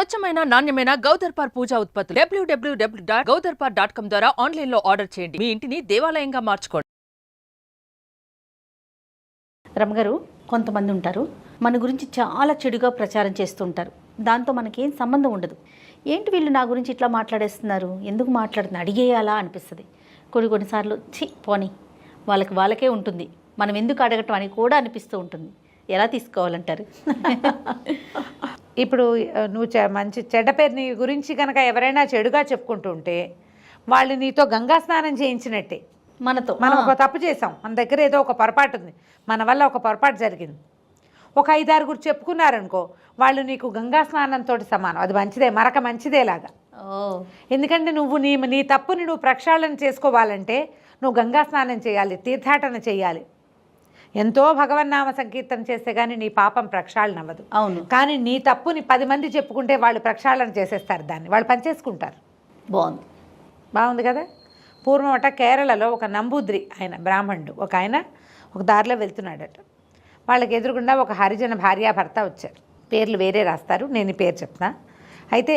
స్వచ్ఛమైన నాణ్యమైన గౌదర్పార్ పూజా ఉత్పత్తులు www.gaudarpar.com ద్వారా ఆన్లైన్ లో ఆర్డర్ చేయండి. మీ ఇంటిని దేవాలయంగా మార్చుకోండి. రమగారు, కొంతమంది ఉంటారు మన గురించి చాలా చెడుగా ప్రచారం చేస్తూ ఉంటారు. దాంతో మనకేం సంబంధం ఉండదు. ఏంటి వీళ్ళు నా గురించి ఇట్లా మాట్లాడేస్తున్నారు, ఎందుకు మాట్లాడుతున్నారు, అడిగేయాలా అనిపిస్తుంది. కొన్నిసార్లు పోనీ వాళ్ళకే ఉంటుంది, మనం ఎందుకు అడగటం అని కూడా అనిపిస్తూ ఉంటుంది. ఎలా తీసుకోవాలంటారు? ఇప్పుడు నువ్వు మంచి చెడ్డ పేరు నీ గురించి కనుక ఎవరైనా చెడుగా చెప్పుకుంటూ ఉంటే వాళ్ళు నీతో గంగా స్నానం చేయించినట్టే. మనం ఒక తప్పు చేసాం, మన దగ్గర ఏదో ఒక పొరపాటు ఉంది, మన వల్ల ఒక పొరపాటు జరిగింది, ఒక 5-6 చెప్పుకున్నారనుకో, వాళ్ళు నీకు గంగా స్నానంతో సమానం. అది మంచిదే, మరక మంచిదేలాగా. ఎందుకంటే నువ్వు నీ తప్పుని నువ్వు ప్రక్షాళన చేసుకోవాలంటే నువ్వు గంగా స్నానం చేయాలి, తీర్థాటన చేయాలి. ఎంతో భగవన్నామ సంకీర్తన చేస్తే కానీ నీ పాపం ప్రక్షాళన అవ్వదు. అవును. కానీ నీ తప్పుని 10 మంది చెప్పుకుంటే వాళ్ళు ప్రక్షాళన చేసేస్తారు, దాన్ని వాళ్ళు పనిచేసుకుంటారు. బాగుంది కదా. పూర్వం కేరళలో ఒక నంబూద్రి ఆయన బ్రాహ్మణుడు ఒక ఆయన ఒక దారిలో వెళ్తున్నాడట. వాళ్ళకి ఎదురుగుండా ఒక హరిజన భార్యాభర్త వచ్చారు. పేర్లు వేరే రాస్తారు, నేను ఈ పేరు చెప్తున్నా. అయితే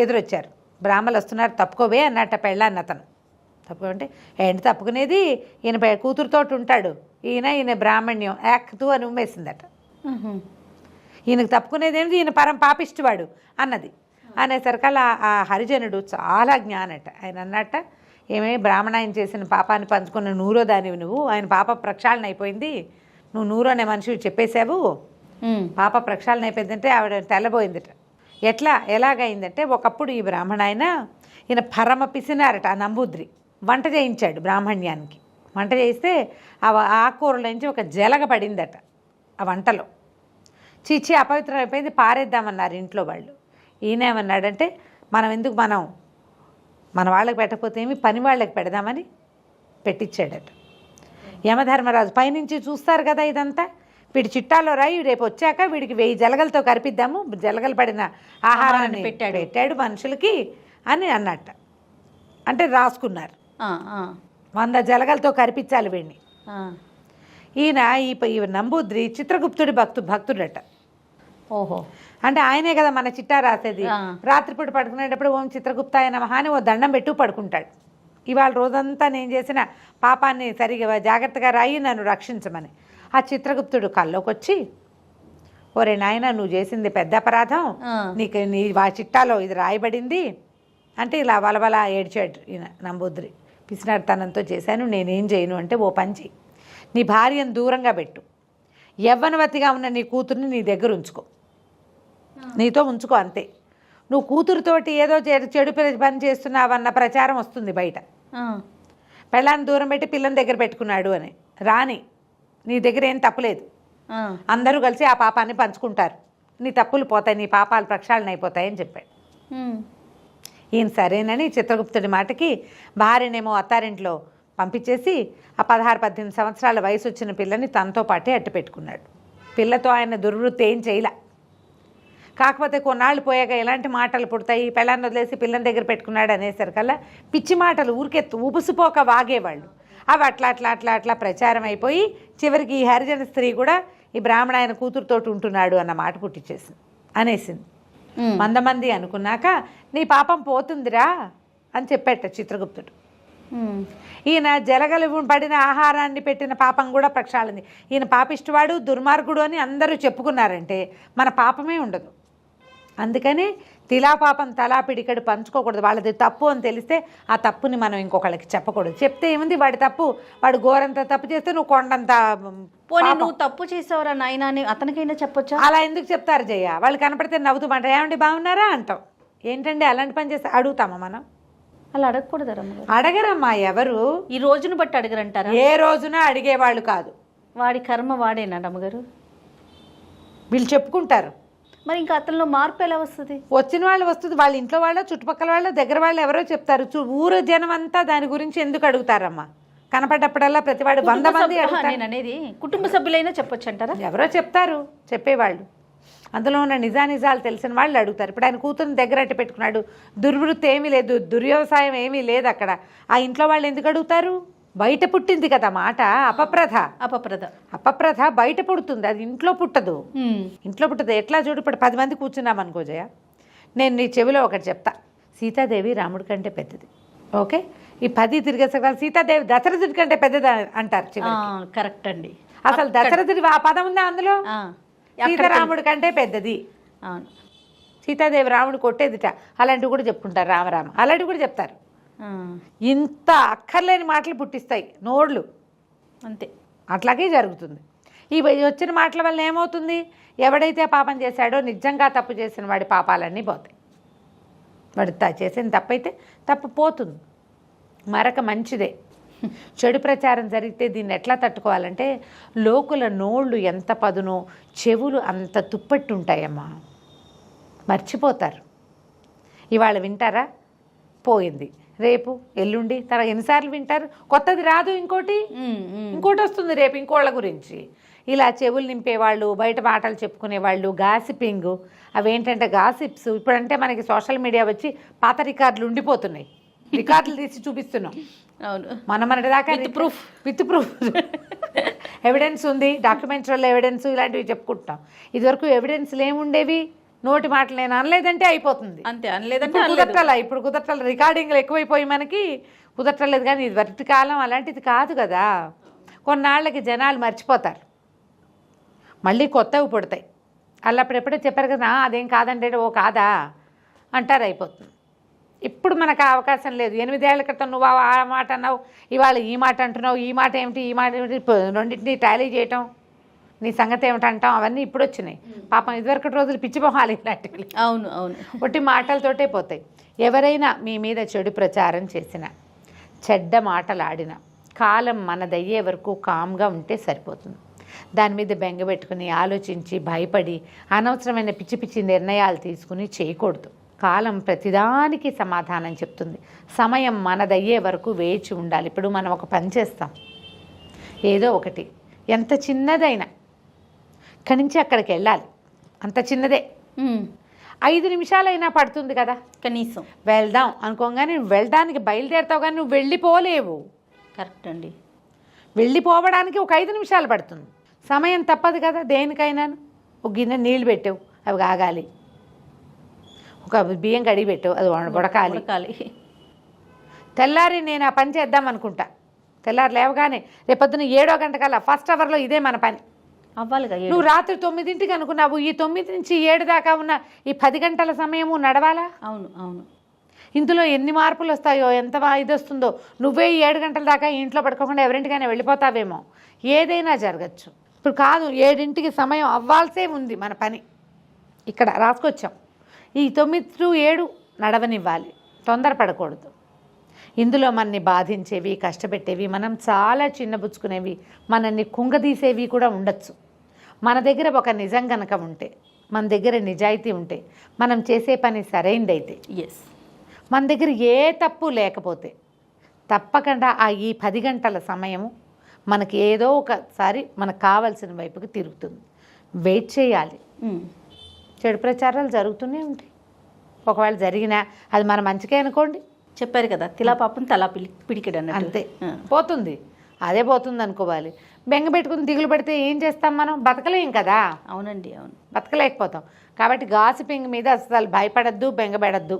ఎదురొచ్చారు. బ్రాహ్మలు వస్తున్నారు, తప్పుకోవే అన్నట్ట పెళ్ళాన్ని అతను. తప్పుకుంటే ఏంటి తప్పుకునేది, ఈయన కూతురుతో ఉంటాడు, ఈయన బ్రాహ్మణ్యం యాక్తూ అని ఉమ్మేసిందట. ఈయనకు తప్పుకునేది ఏమిటి, ఈయన పరం పాపిష్టివాడు అన్నది. అనేసరికల్లా ఆ హరిజనుడు చాలా జ్ఞానట. ఆయన అన్నట్ట, ఏమే బ్రాహ్మణాయన చేసిన పాపాన్ని పంచుకున్న నూరో దానివి నువ్వు, ఆయన పాప ప్రక్షాళన అయిపోయింది, నువ్వు నూరో అనే మనిషి చెప్పేశావు, పాప ప్రక్షాళన అయిపోయిందంటే ఆవిడ తెల్లబోయిందట. ఎలాగైందంటే ఒకప్పుడు ఈ బ్రాహ్మణాయన ఈయన పరమ పిసినారట. ఆ నంబూద్రి వంట చేయించాడు బ్రాహ్మణ్యానికి. వంట చేయిస్తే ఆ ఆకుకూరల నుంచి ఒక జలగ పడిందట ఆ వంటలో. చీచి అపవిత్రం అయిపోయింది, పారేద్దామన్నారు ఇంట్లో వాళ్ళు. ఈయన ఏమన్నాడంటే, మనం మన వాళ్ళకి పెట్టకపోతే ఏమి, పని వాళ్ళకి పెడదామని పెట్టించాడట. యమధర్మరాజు పైనుంచి చూస్తారు కదా ఇదంతా, వీడి చిట్టాలో రాయి, రేపు వచ్చాక వీడికి 1000 జలగలతో కరిపిద్దాము, జలగలు పడిన ఆహారాన్ని పెట్టాడు మనుషులకి అని అన్నట్ట. అంటే రాసుకున్నారు, 100 జలగలతో కరిపించాలి వీడిని. ఈయన ఈ నంబూద్రి చిత్రగుప్తుడి భక్తుడట. ఓహో. అంటే ఆయనే కదా మన చిట్టా రాసేది. రాత్రిపూట పడుకునేటప్పుడు ఓం చిత్రగుప్తాయ నమః అని ఓ దండం పెట్టు పడుకుంటాడు. ఇవాళ రోజంతా నేను చేసిన పాపాన్ని సరిగా జాగ్రత్తగా రాయి, నన్ను రక్షించమని. ఆ చిత్రగుప్తుడు కల్లోకి వచ్చి, ఓరే నాయన, నువ్వు చేసింది పెద్ద అపరాధం, నీకు నీ చిట్టాలో ఇది రాయబడింది అంటే ఇలా వలవల ఏడ్చాడు ఈయన నంబూద్రి. పిసినారితనంతో చేశాను, నేనేం చేయను అంటే, ఓ పని చెయ్యి, నీ భార్యను దూరంగా పెట్టు, యవ్వనవతిగా ఉన్న నీ కూతుర్ని నీ దగ్గర ఉంచుకో, నీతో ఉంచుకో అంతే. నువ్వు కూతురుతోటి ఏదో చెడు పని చేస్తున్నావన్న ప్రచారం వస్తుంది బయట. పెళ్ళాన్ని దూరం పెట్టి పిల్లని దగ్గర పెట్టుకున్నాడు అని. రాని, నీ దగ్గర ఏం తప్పులేదు, అందరూ కలిసి ఆ పాపాన్ని పంచుకుంటారు, నీ తప్పులు పోతాయి, నీ పాపాలు ప్రక్షాళన అయిపోతాయని చెప్పాడు. ఈయన సరేనని చిత్రగుప్తుడి మాటకి భార్యనేమో అత్తారింట్లో పంపించేసి ఆ 16-18 సంవత్సరాల వయసు వచ్చిన పిల్లని తనతో పాటే అట్టు పెట్టుకున్నాడు. పిల్లతో ఆయన దుర్వృత్తి ఏం చేయలే. కాకపోతే కొన్నాళ్ళు పోయాక ఎలాంటి మాటలు పుడతాయి, పెళ్ళాన్ని వదిలేసి పిల్లని దగ్గర పెట్టుకున్నాడు అనేసరికల్లా పిచ్చి మాటలు ఊరికే ఊపుసిపోక వాగేవాళ్ళు. అవి అట్లా ప్రచారం అయిపోయి చివరికి ఈ హరిజన స్త్రీ కూడా ఈ బ్రాహ్మణ ఆయన కూతురుతోటి ఉంటున్నాడు అన్న మాట అనేసింది. 100 మంది అనుకున్నాక, నీ పాపం పోతుందిరా అని చెప్పాట చిత్రగుప్తుడు. ఈయన జలగలు పడిన ఆహారాన్ని పెట్టిన పాపం కూడా ప్రక్షాళింది. ఈయన పాపిష్టివాడు, దుర్మార్గుడు అని అందరూ చెప్పుకున్నారంటే మన పాపమే ఉండదు. అందుకని తిలా పాపం తలా పిడికడు పంచుకోకూడదు. వాళ్ళది తప్పు అని తెలిస్తే ఆ తప్పుని మనం ఇంకొకళ్ళకి చెప్పకూడదు. చెప్తే ఏముంది, వాడి తప్పు, వాడు ఘోరంత తప్పు చేస్తే నువ్వు కొండంత నువ్వు తప్పు చేసావురా నాయనా అని అతనికైనా చెప్పొచ్చా? అలా ఎందుకు చెప్తారు జయ? వాళ్ళు కనపడితే నవ్వుతామంట, ఏమండి బాగున్నారా అంటాం. ఏంటండి అలాంటి పని చేస్తే అడుగుతామా మనం? అలా అడగకూడదు. అడగరమ్మా ఎవరు, ఈ రోజును బట్టి అడగరంటారా? ఏ రోజున అడిగేవాళ్ళు కాదు. వాడి కర్మ వాడేనా రమ్మగారు? వీళ్ళు చెప్పుకుంటారు. మరి ఇంకా అతనిలో మార్పు ఎలా వస్తుంది? వచ్చిన వాళ్ళు వస్తుంది, వాళ్ళ ఇంట్లో వాళ్ళ, చుట్టుపక్కల వాళ్ళ, దగ్గర వాళ్ళు ఎవరో చెప్తారు. ఊరు జనం అంతా దాని గురించి ఎందుకు అడుగుతారమ్మా? కనపడ్డప్పుడల్లా ప్రతివాడు 100 మంది నేను అనేది కుటుంబ సభ్యులైనా చెప్పొచ్చు అంటారా? ఎవరో చెప్తారు, చెప్పేవాళ్ళు, అందులో ఉన్న నిజానిజాలు తెలిసిన వాళ్ళు అడుగుతారు. ఇప్పుడు ఆయన కూతురుని దగ్గర అట్టి పెట్టుకున్నాడు, దుర్వృత్తి ఏమీ లేదు, దుర్వ్యవసాయం ఏమీ లేదు అక్కడ. ఆ ఇంట్లో వాళ్ళు ఎందుకు అడుగుతారు? బయట పుట్టింది కదా మాట. అపప్రథ బయట పుడుతుంది, అది ఇంట్లో పుట్టదు. ఇంట్లో పుట్టదు. ఎట్లా చూడు, ఇప్పుడు 10 మంది కూర్చున్నాం అనుకో జయ, నేను నీ చెవిలో ఒకటి చెప్తా, సీతాదేవి రాముడి కంటే పెద్దది. ఓకే, ఈ 10 తిరిగేసరికి సీతాదేవి దశరథుడి కంటే పెద్దది అంటారు చివరికి. కరెక్ట్ అండి. అసలు దశరథుడి ఆ పదం ఉందా అందులో? సీతారాముడి కంటే పెద్దది. అవును, సీతాదేవి రాముడు కొట్టేదిట, అలాంటివి కూడా చెప్పుకుంటారు. రామరామ అలాంటివి కూడా చెప్తారు. ఇంత అక్కర్లేని మాటలు పుట్టిస్తాయి నోళ్ళు, అంతే. అట్లాగే జరుగుతుంది. ఈ వచ్చిన మాటల వల్ల ఏమవుతుంది, ఎవడైతే పాపం చేశాడో నిజంగా తప్పు చేసిన వాడి పాపాలన్నీ పోతాయి. వాడు చేసిన తప్పైతే తప్పు పోతుంది, మరొక మంచిదే. చెడు ప్రచారం జరిగితే దీన్ని ఎట్లా తట్టుకోవాలంటే, లోకుల నోళ్ళు ఎంత పదునో చెవులు అంత తుప్పట్టి ఉంటాయమ్మా, మర్చిపోతారు. ఇవాళ వింటారా, పోయింది, రేపు ఎల్లుండి తర్వాత ఎన్నిసార్లు వింటారు, కొత్తది రాదు, ఇంకోటి వస్తుంది రేపు ఇంకోళ్ళ గురించి. ఇలా చెవులు నింపేవాళ్ళు, బయట మాటలు చెప్పుకునేవాళ్ళు, గాసిపింగ్, అవేంటంటే గాసిప్స్. ఇప్పుడంటే మనకి సోషల్ మీడియా వచ్చి పాత రికార్డులు ఉండిపోతున్నాయి, రికార్డులు తీసి చూపిస్తున్నాం. అవును, మన దాకా విత్ ప్రూఫ్ ఎవిడెన్స్ ఉంది, డాక్యుమెంటరీలో ఎవిడెన్స్, ఇలాంటివి చెప్పుకుంటాం. ఇదివరకు ఎవిడెన్స్లు ఏముండేవి, నోటి మాటలు నేను అనలేదంటే అయిపోతుంది, అంతే. అనలేదంటే ఇప్పుడు కుదరట్ల, రికార్డింగ్లు ఎక్కువైపోయి మనకి కుదరట్లేదు. కానీ ఇది వరటి కాలం అలాంటిది కాదు కదా. కొన్నాళ్ళకి జనాలు మర్చిపోతారు, మళ్ళీ కొత్తవి పుడతాయి. అల్లప్పుడెప్పుడో చెప్పారు కదా, అదేం కాదంటే ఓ కాదా అంటారు, అయిపోతుంది. ఇప్పుడు మనకు ఆ అవకాశం లేదు. 8 ఏళ్ల క్రితం నువ్వు ఆ మాట అన్నావు, ఇవాళ ఈ మాట అంటున్నావు, ఈ మాట ఏమిటి, ఈ మాట ఏమిటి, రెండింటినీ టాలీ చేయటం, నీ సంగతి ఏమిటంటాం, అవన్నీ ఇప్పుడు వచ్చినాయి. పాపం ఇదివరకటి రోజులు పిచ్చిపోహాలి ఇలాంటివి. అవును అవును, ఒట్టి మాటలతోటే పోతాయి. ఎవరైనా మీ మీద చెడు ప్రచారం చేసిన, చెడ్డ మాటలు ఆడిన, కాలం మనదయ్యే వరకు కామ్గా ఉంటే సరిపోతుంది. దాని మీద బెంగ పెట్టుకుని ఆలోచించి భయపడి అనవసరమైన పిచ్చి పిచ్చి నిర్ణయాలు తీసుకుని చేయకూడదు. కాలం ప్రతిదానికి సమాధానం చెప్తుంది. సమయం మనదయ్యే వరకు వేచి ఉండాలి. ఇప్పుడు మనం ఒక పని చేస్తాం, ఏదో ఒకటి, ఎంత చిన్నదైనా ఇక్కడి నుంచి అక్కడికి వెళ్ళాలి, అంత చిన్నదే, 5 నిమిషాలైనా పడుతుంది కదా కనీసం. వెళ్దాం అనుకోగానే నువ్వు వెళ్ళడానికి బయలుదేరుతావు, కానీ నువ్వు వెళ్ళిపోలేవు. కరెక్ట్ అండి. వెళ్ళిపోవడానికి ఒక 5 నిమిషాలు పడుతుంది. సమయం తప్పదు కదా దేనికైనా. ఒక గిన్నె నీళ్ళు పెట్టావు, అవి కాగాలి. ఒక బియ్యం కడిగి పెట్టావు, అది ఉడకాలి. తెల్లారి నేను ఆ పని చేద్దాం అనుకుంటా, తెల్లారి లేవగానే రేపొద్దున 7వ గంటకల్లా ఫస్ట్ అవర్లో ఇదే మన పని అవ్వాలిగా. నువ్వు రాత్రి 9ంటికి అనుకున్నావు, ఈ 9 నుంచి 7 దాకా ఉన్న ఈ 10 గంటల సమయము నడవాలా? అవును అవును. ఇందులో ఎన్ని మార్పులు వస్తాయో, ఎంత ఇది వస్తుందో. నువ్వే 7 గంటల దాకా ఇంట్లో పడుకోకుండా ఎవరింటికైనా వెళ్ళిపోతావేమో, ఏదైనా జరగచ్చు. ఇప్పుడు కాదు, 7ంటికి సమయం అవ్వాల్సే ఉంది మన పని. ఇక్కడ రాసుకొచ్చాం, ఈ 9 to 7 నడవనివ్వాలి, తొందరపడకూడదు. ఇందులో మనని బాధించేవి, కష్టపెట్టేవి, మనం చాలా చిన్నబుచ్చుకునేవి, మనల్ని కుంగదీసేవి కూడా ఉండొచ్చు. మన దగ్గర ఒక నిజం కనుక ఉంటే, మన దగ్గర నిజాయితీ ఉంటే, మనం చేసే పని సరైందైతే, మన దగ్గర ఏ తప్పు లేకపోతే, తప్పకుండా ఈ 10 గంటల సమయము మనకి ఏదో ఒకసారి మనకు కావాల్సిన వైపుకి తిరుగుతుంది. వెయిట్ చేయాలి. చెడు ప్రచారాలు జరుగుతూనే ఉంటాయి. ఒకవేళ జరిగినా అది మన మంచికే అనుకోండి. చెప్పారు కదా, తిలా పాపం తలా పిడికిడు అంతే, పోతుంది, అదే పోతుంది అనుకోవాలి. బెంగ పెట్టుకుని దిగులు పెడితే ఏం చేస్తాం మనం? బతకలేం కదా. అవునండి అవును, బతకలేకపోతాం. కాబట్టి గాసిపింగ్ మీద అసలు భయపడద్దు, బెంగపెడద్దు.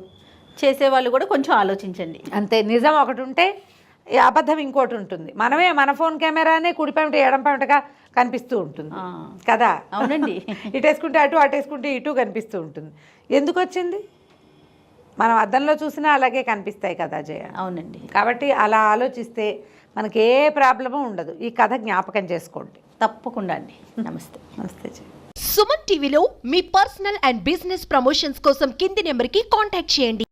చేసేవాళ్ళు కూడా కొంచెం ఆలోచించండి. అంతే, నిజం ఒకటి ఉంటే అబద్ధం ఇంకోటి ఉంటుంది. మనమే మన ఫోన్ కెమెరానే కుడిపేమిట ఎడంపేమిటగా కనిపిస్తూ ఉంటుంది కదా. అవునండి. ఇటేసుకుంటే అటు, అటేసుకుంటే ఇటు కనిపిస్తూ ఉంటుంది. ఎందుకు వచ్చింది? మనం అద్దంలో చూసినా అలాగే కనిపిస్తాయి కదా జయ. అవునండి. కాబట్టి అలా ఆలోచిస్తే మనకి ఏ ప్రాబ్లము ఉండదు. ఈ కథ జ్ఞాపకం చేసుకోండి. తప్పకుండా అండి. నమస్తే. నమస్తే జయ. సుమన్ టీవీలో మీ పర్సనల్ అండ్ బిజినెస్ ప్రమోషన్స్ కోసం కింది నెంబర్కి కాంటాక్ట్ చేయండి.